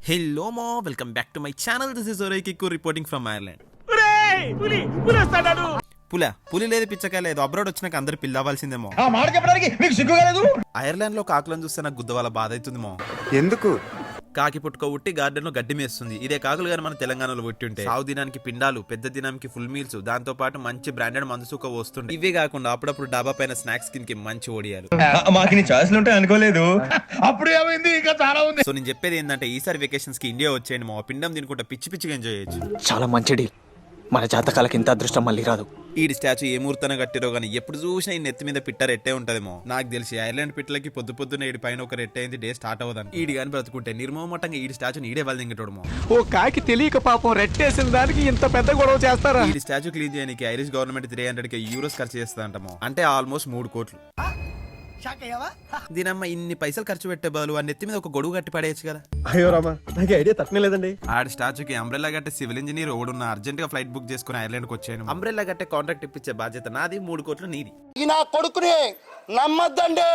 Hello mo, welcome back to my channel. This is Oray Kikku reporting from Ireland. పులి లేదు పిచ్చకాయ లేదు. Abroad వచ్చినాక అందరు పిల్ల అవ్వాల్సిందేమో. ఐర్లాండ్ లో కాకులను చూస్తే నాకు గుద్ద వాళ్ళ బాధ అవుతుందేమో. ఎందుకు? కాకి పుట్టుక ఉట్టి గార్డెన్ లో గడ్డి మేస్తుంది. ఇదే కాకులు గాని మన తెలంగాణలో పుట్టి ఉంటే సావు దినానికి పిండాలు, పెద్ద దినానికి ఫుల్ మీల్స్, దాంతో పాటు మంచి బ్రాండెడ్ మందు సుక్క వస్తుండే. ఇవే కాకుండా అప్పుడప్పుడు డాబా పైన స్నాక్స్ కి మంచి ఓడియాలు. మాకు ఛాయిస్లు ఉంటాయి అనుకోలేదు. అప్పుడు ఏమైంది? ఇంకా చాలా ఉంది. సో నేను చెప్పేది ఏంటంటే ఈసారి వెకేషన్స్ కి ఇండియా వచ్చేయండి. మా పిండం తినుకుంటా పిచ్చి పిచ్చిగా ఎంజాయ్ చేయొచ్చు. చాలా మంచి డీల్. మన జాతకాలకి ఇంత అదృష్టం మళ్ళీ రాదు. ఈ స్టాచ్యూ ఏ ముహూర్తాన కట్టిరో గానీ ఎప్పుడు చూసినా ఈ నెత్తి మీద పిట్ట రెట్టే ఉంటదేమో. నాకు తెలిసి ఐర్లాండ్ పిట్టలకి పొద్దున్న ఈడి పైన ఒక రెట్టయింది డే స్టార్ట్ అవ్వదని. ఈడి గాని బ్రతుకుంటే నిర్మోమటంగా ఈ స్టాచ్యూని ఈడే వాళ్ళు దింగటోడమో. ఓ కాకి తెలియక పాపం రెట్టేసిన దానికి ఇంత పెద్ద గొడవ చేస్తారా? ఈ స్టాచ్యూ క్లీన్ చేయడానికి ఐరిష్ గవర్నమెంట్ 300 euros ఖర్చు చేస్తుందంటమో. అంటే ఆల్మోస్ట్ 3 కోట్లు. దీనమ్మ ఇన్ని పైసలు ఖర్చు పెట్టే బదులు ఆ నెత్తి మీద ఒక గొడుగు కట్టి పడేయచ్చు కదా. అయ్యో రామా, నాకు ఐడియా తట్టలేదండి. ఆడి స్టాచ్యూకి అంబ్రెల్లా గట్టే సివిల్ ఇంజనీర్ ఓడున్న అర్జెంట్ గా ఫ్లైట్ బుక్ చేసుకుని ఐర్లాండ్ కి వచ్చాను. అంబ్రెల్లా గట్టే కాంట్రాక్ట్ ఇప్పించే బాధ్యత నాది, 3 కోట్లు నీది. నా కొడుకుని నమ్మద్దండి.